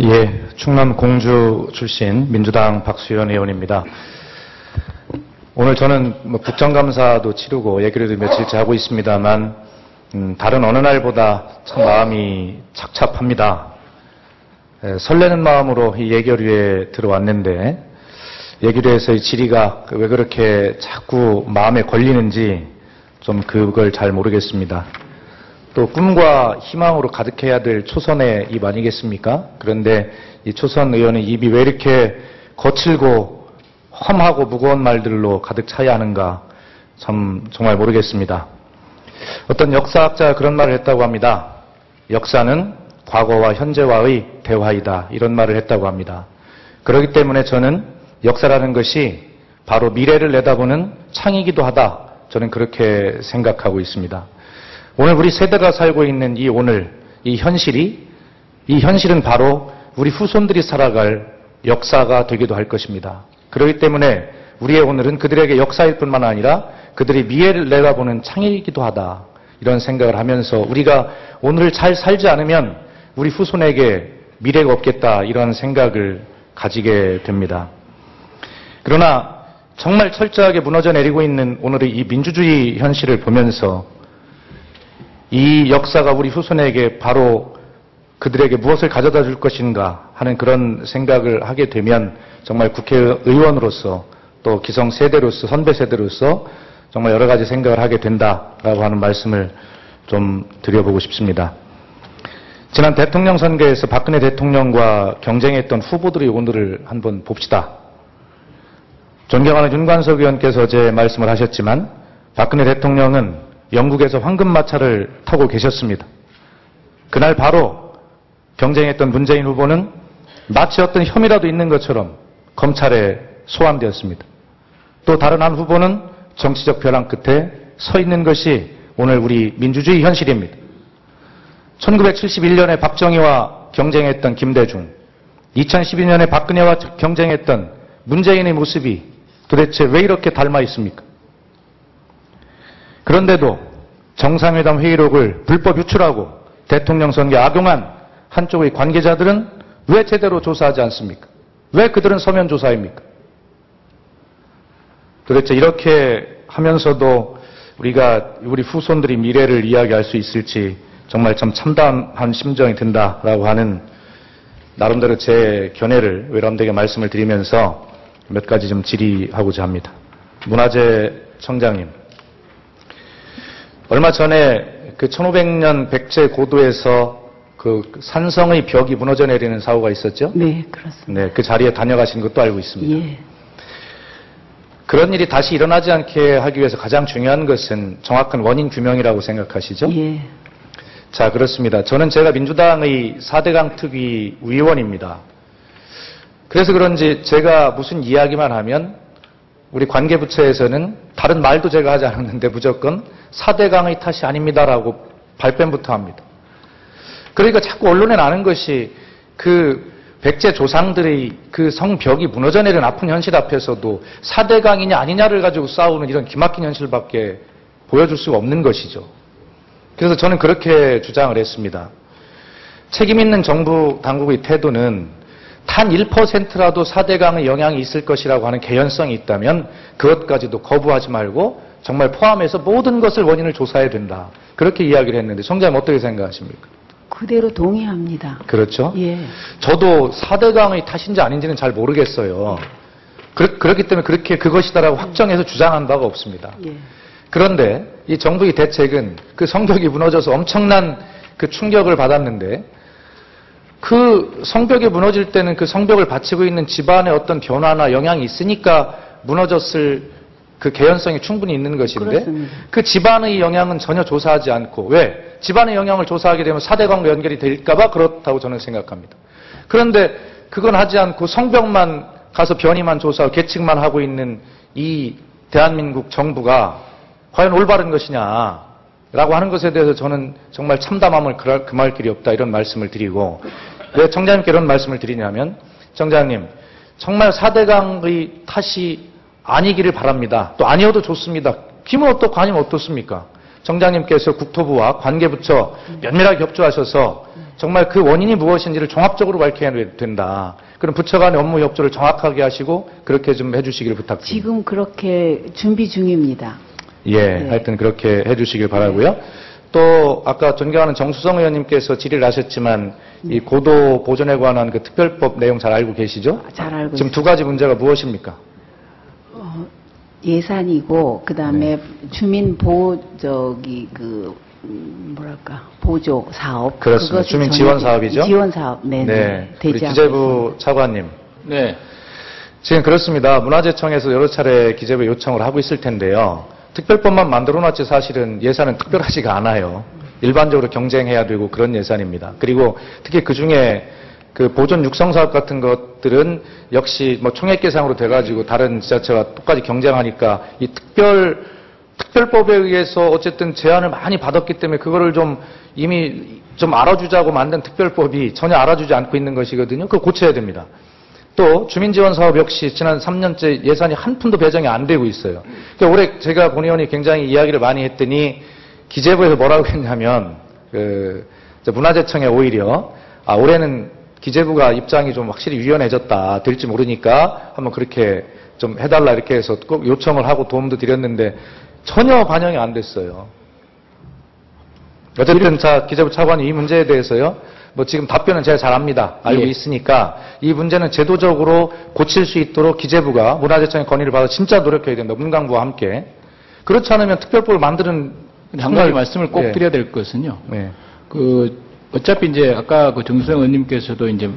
예, 충남 공주 출신 민주당 박수현 의원입니다. 오늘 저는 국정감사도 치르고 예결위도 며칠째 하고 있습니다만 다른 어느 날보다 참 마음이 착잡합니다. 설레는 마음으로 이 예결위에 들어왔는데 예결위에서의 질의가 왜 그렇게 자꾸 마음에 걸리는지 좀 그걸 잘 모르겠습니다. 또 꿈과 희망으로 가득해야 될 초선의 입 아니겠습니까? 그런데 이 초선 의원의 입이 왜 이렇게 거칠고 험하고 무거운 말들로 가득 차야 하는가 참 정말 모르겠습니다. 어떤 역사학자가 그런 말을 했다고 합니다. 역사는 과거와 현재와의 대화이다. 이런 말을 했다고 합니다. 그렇기 때문에 저는 역사라는 것이 바로 미래를 내다보는 창이기도 하다. 저는 그렇게 생각하고 있습니다. 오늘 우리 세대가 살고 있는 이 오늘, 이 현실은 바로 우리 후손들이 살아갈 역사가 되기도 할 것입니다. 그렇기 때문에 우리의 오늘은 그들에게 역사일 뿐만 아니라 그들의 미래를 내다보는 창이기도 하다. 이런 생각을 하면서 우리가 오늘을 잘 살지 않으면 우리 후손에게 미래가 없겠다. 이런 생각을 가지게 됩니다. 그러나 정말 철저하게 무너져 내리고 있는 오늘의 이 민주주의 현실을 보면서 이 역사가 우리 후손에게 바로 그들에게 무엇을 가져다 줄 것인가 하는 그런 생각을 하게 되면 정말 국회의원으로서 또 기성세대로서 선배세대로서 정말 여러 가지 생각을 하게 된다라고 하는 말씀을 좀 드려보고 싶습니다. 지난 대통령 선거에서 박근혜 대통령과 경쟁했던 후보들의 오늘을 한번 봅시다. 존경하는 윤관석 의원께서 어제 말씀을 하셨지만 박근혜 대통령은 영국에서 황금마차를 타고 계셨습니다. 그날 바로 경쟁했던 문재인 후보는 마치 어떤 혐의라도 있는 것처럼 검찰에 소환되었습니다. 또 다른 한 후보는 정치적 벼랑 끝에 서 있는 것이 오늘 우리 민주주의 현실입니다. 1971년에 박정희와 경쟁했던 김대중, 2012년에 박근혜와 경쟁했던 문재인의 모습이 도대체 왜 이렇게 닮아 있습니까? 그런데도 정상회담 회의록을 불법 유출하고 대통령 선거에 악용한 한쪽의 관계자들은 왜 제대로 조사하지 않습니까? 왜 그들은 서면 조사입니까? 도대체 이렇게 하면서도 우리가 우리 후손들이 미래를 이야기할 수 있을지 정말 참 참담한 심정이 든다라고 하는 나름대로 제 견해를 외람되게 말씀을 드리면서 몇 가지 좀 질의하고자 합니다. 문화재 청장님, 얼마 전에 그 1500년 백제 고도에서 그 산성의 벽이 무너져 내리는 사고가 있었죠? 네, 그렇습니다. 네, 그 자리에 다녀가신 것도 알고 있습니다. 예. 그런 일이 다시 일어나지 않게 하기 위해서 가장 중요한 것은 정확한 원인 규명이라고 생각하시죠? 예. 자, 그렇습니다. 저는 제가 민주당의 4대강 특위 위원입니다. 그래서 그런지 제가 무슨 이야기만 하면 우리 관계부처에서는 다른 말도 제가 하지 않았는데 무조건 4대강의 탓이 아닙니다라고 발뺌부터 합니다. 그러니까 자꾸 언론에 나는 것이 그 백제 조상들의 그 성벽이 무너져 내린 아픈 현실 앞에서도 4대강이냐 아니냐를 가지고 싸우는 이런 기막힌 현실밖에 보여줄 수가 없는 것이죠. 그래서 저는 그렇게 주장을 했습니다. 책임 있는 정부 당국의 태도는 단 1%라도 4대강의 영향이 있을 것이라고 하는 개연성이 있다면 그것까지도 거부하지 말고 정말 포함해서 모든 것을 원인을 조사해야 된다. 그렇게 이야기를 했는데 총장님 어떻게 생각하십니까? 그대로 동의합니다. 그렇죠? 예. 저도 4대강의 탓인지 아닌지는 잘 모르겠어요. 그렇기 때문에 그렇게 그것이다라고 확정해서 주장한 바가 없습니다. 예. 그런데 이 정부의 대책은 그 성벽이 무너져서 엄청난 그 충격을 받았는데 그 성벽이 무너질 때는 그 성벽을 받치고 있는 집안의 어떤 변화나 영향이 있으니까 무너졌을 그 개연성이 충분히 있는 것인데 그렇습니다. 그 집안의 영향은 전혀 조사하지 않고 왜? 집안의 영향을 조사하게 되면 4대강과 연결이 될까 봐 그렇다고 저는 생각합니다. 그런데 그건 하지 않고 성벽만 가서 변이만 조사하고 계측만 하고 있는 이 대한민국 정부가 과연 올바른 것이냐라고 하는 것에 대해서 저는 정말 참담함을 금할 길이 없다 이런 말씀을 드리고 왜 청장님께 이런 말씀을 드리냐면 청장님 정말 4대강의 탓이 아니기를 바랍니다. 또 아니어도 좋습니다. 기면 어떻고 아니면 어떻습니까? 청장님께서 국토부와 관계부처 면밀하게 협조하셔서 정말 그 원인이 무엇인지를 종합적으로 밝혀야 된다. 그럼 부처 간의 업무 협조를 정확하게 하시고 그렇게 좀 해주시길 부탁드립니다. 지금 그렇게 준비 중입니다. 예, 네. 하여튼 그렇게 해주시길 바라고요. 또 아까 존경하는 정수성 의원님께서 질의를 하셨지만 이 고도 보존에 관한 그 특별법 내용 잘 알고 계시죠? 잘 알고 지금 있습니다. 두 가지 문제가 무엇입니까? 예산이고 그다음에 주민 보조 사업. 그렇습니다. 그것이 주민 지원 사업이죠? 지원 사업. 네. 네. 우리 되지 않고 기재부 있습니다. 차관님. 네. 지금 그렇습니다. 문화재청에서 여러 차례 기재부에 요청을 하고 있을 텐데요. 특별법만 만들어놨지 사실은 예산은 특별하지가 않아요. 일반적으로 경쟁해야 되고 그런 예산입니다. 그리고 특히 그중에 그 보존 육성 사업 같은 것들은 역시 뭐 총액 계상으로 돼가지고 다른 지자체와 똑같이 경쟁하니까 이 특별법에 의해서 어쨌든 제한을 많이 받았기 때문에 그거를 좀 이미 좀 알아주자고 만든 특별법이 전혀 알아주지 않고 있는 것이거든요. 그거 고쳐야 됩니다. 또 주민지원 사업 역시 지난 3년째 예산이 한 푼도 배정이 안 되고 있어요. 그러니까 올해 제가 본 의원이 굉장히 이야기를 많이 했더니 기재부에서 뭐라고 했냐면 문화재청에 오히려 올해는 기재부가 입장이 좀 확실히 유연해졌다. 될지 모르니까 한번 그렇게 좀 해달라 이렇게 해서 꼭 요청을 하고 도움도 드렸는데 전혀 반영이 안 됐어요. 어쨌든 기재부 차관이 이 문제에 대해서요. 뭐 지금 답변은 제가 잘 압니다. 알고 예. 있으니까 이 문제는 제도적으로 고칠 수 있도록 기재부가 문화재청의 건의를 받아 진짜 노력해야 된다. 문광부와 함께. 그렇지 않으면 특별법을 만드는 한 가지 말씀을 꼭 예. 드려야 될 것은요. 네. 어차피 이제 아까 정수성 의원님께서도 이제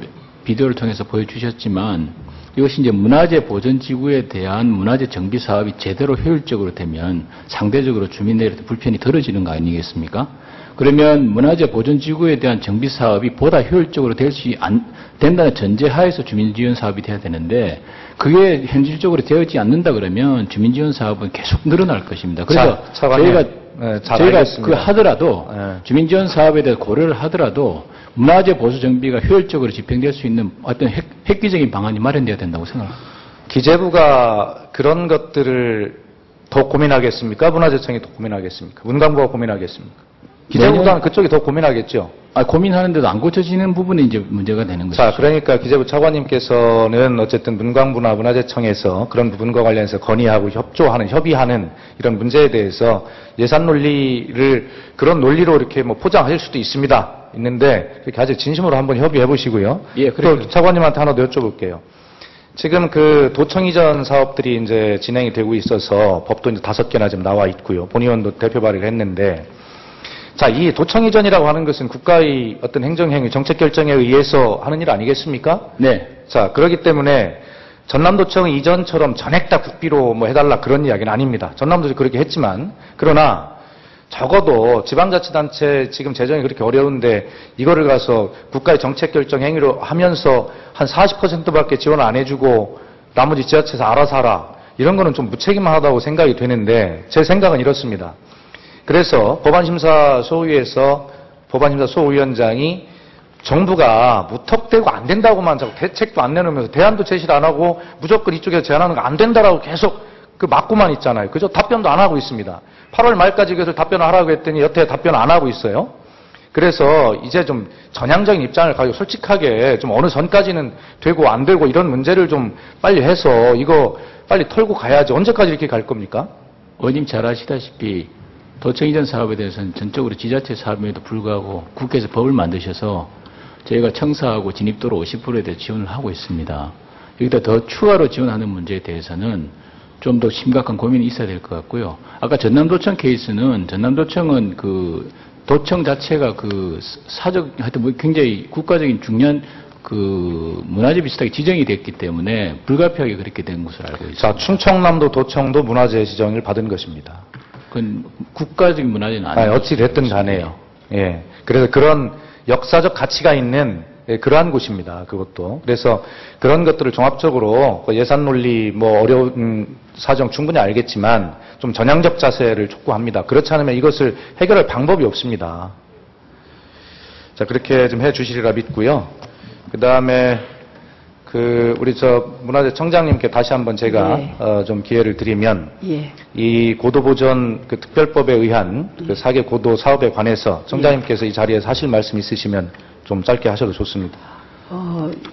비디오를 통해서 보여주셨지만 이것이 이제 문화재 보존 지구에 대한 문화재 정비 사업이 제대로 효율적으로 되면 상대적으로 주민들한테 불편이 덜어지는 거 아니겠습니까? 그러면 문화재 보존 지구에 대한 정비 사업이 보다 효율적으로 된다는 전제하에서 주민지원 사업이 돼야 되는데 그게 현실적으로 되어지지 않는다 그러면 주민지원 사업은 계속 늘어날 것입니다. 그래서 저희가 그 하더라도 주민지원 사업에 대해 고려를 하더라도 문화재 보수 정비가 효율적으로 집행될 수 있는 어떤 획기적인 방안이 마련돼야 된다고 생각합니다. 기재부가 그런 것들을 더 고민하겠습니까? 문화재청이 더 고민하겠습니까? 문광부가 고민하겠습니까? 기재부보다는 그쪽이 더 고민하겠죠. 고민하는데도 안 고쳐지는 부분이 이제 문제가 되는 거죠. 자, 그러니까 기재부 차관님께서는 어쨌든 문광부나 문화재청에서 그런 부분과 관련해서 건의하고 협의하는 이런 문제에 대해서 예산 논리를 그런 논리로 이렇게 뭐 포장하실 수도 있는데 그렇게 아주 진심으로 한번 협의해 보시고요. 예, 또 차관님한테 하나 더 여쭤볼게요. 지금 그 도청 이전 사업들이 이제 진행이 되고 있어서 법도 이제 5개나 지금 나와 있고요. 본의원도 대표 발의를 했는데 자, 이 도청 이전이라고 하는 것은 국가의 어떤 행정행위, 정책 결정에 의해서 하는 일 아니겠습니까? 네. 자, 그렇기 때문에 전남도청 이전처럼 전액 다 국비로 뭐 해달라 그런 이야기는 아닙니다. 전남도도 그렇게 했지만, 그러나 적어도 지방자치단체 지금 재정이 그렇게 어려운데 이거를 가서 국가의 정책 결정 행위로 하면서 한 40%밖에 지원 안 해주고 나머지 지자체에서 알아서 하라. 이런 거는 좀 무책임하다고 생각이 되는데 제 생각은 이렇습니다. 그래서 법안심사 소위원장이 정부가 무턱대고 안 된다고만 자꾸 대책도 안 내놓으면서 대안도 제시를 안 하고 무조건 이쪽에서 제안하는 거 안 된다라고 계속 막고만 있잖아요. 그죠? 답변도 안 하고 있습니다. 8월 말까지 그래서 답변을 하라고 했더니 여태 답변 안 하고 있어요. 그래서 이제 좀 전향적인 입장을 가지고 솔직하게 좀 어느 선까지는 되고 안 되고 이런 문제를 좀 빨리 해서 이거 빨리 털고 가야지. 언제까지 이렇게 갈 겁니까? 의원님 잘 아시다시피 도청 이전 사업에 대해서는 전적으로 지자체 사업임에도 불구하고 국회에서 법을 만드셔서 저희가 청사하고 진입도로 50%에 대해 지원을 하고 있습니다. 여기다 더 추가로 지원하는 문제에 대해서는 좀 더 심각한 고민이 있어야 될 것 같고요. 아까 전남도청 케이스는 전남도청은 그 도청 자체가 그 하여튼 뭐 굉장히 국가적인 중요한 그 문화재 비슷하게 지정이 됐기 때문에 불가피하게 그렇게 된 것으로 알고 있습니다. 자, 충청남도 도청도 문화재 지정을 받은 것입니다. 그건 국가적인 문화재는 아니에요. 어찌 됐든 간에요. 예. 그래서 그런 역사적 가치가 있는 그러한 곳입니다. 그것도. 그래서 그런 것들을 종합적으로 예산 논리 뭐 어려운 사정 충분히 알겠지만 좀 전향적 자세를 촉구합니다. 그렇지 않으면 이것을 해결할 방법이 없습니다. 자, 그렇게 좀 해 주시리라 믿고요. 그 다음에 우리 문화재 청장님께 다시 한번 제가 네. 좀 기회를 드리면 예. 이 고도보전 특별법에 의한 4개 고도 사업에 관해서 청장님께서 이 자리에서 하실 말씀 있으시면 좀 짧게 하셔도 좋습니다.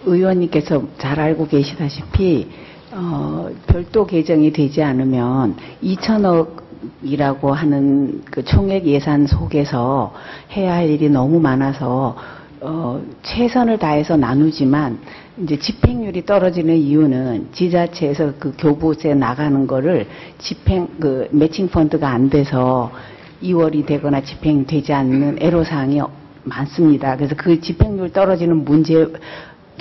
의원님께서 잘 알고 계시다시피 별도 개정이 되지 않으면 2천억이라고 하는 그 총액 예산 속에서 해야 할 일이 너무 많아서 최선을 다해서 나누지만 이제 집행률이 떨어지는 이유는 지자체에서 그 교부세 나가는 거를 매칭 펀드가 안 돼서 2월이 되거나 집행되지 않는 애로사항이 많습니다. 그래서 그 집행률 떨어지는 문제도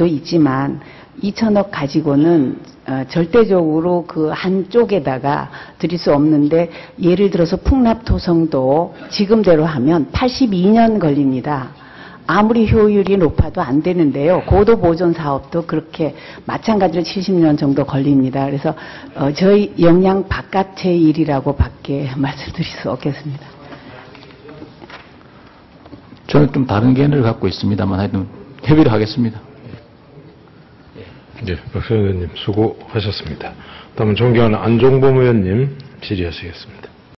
있지만 2천억 가지고는 절대적으로 그 한쪽에다가 드릴 수 없는데, 예를 들어서 풍납토성도 지금대로 하면 82년 걸립니다. 아무리 효율이 높아도 안 되는데요. 고도보존 사업도 그렇게 마찬가지로 70년 정도 걸립니다. 그래서 저희 역량 바깥의 일이라고 밖에 말씀드릴 수 없겠습니다. 저는 좀 다른 견해를 갖고 있습니다만 하여튼 협의를 하겠습니다. 네, 박수현 의원님 수고하셨습니다. 다음은 존경하는 안종범 의원님 질의하시겠습니다.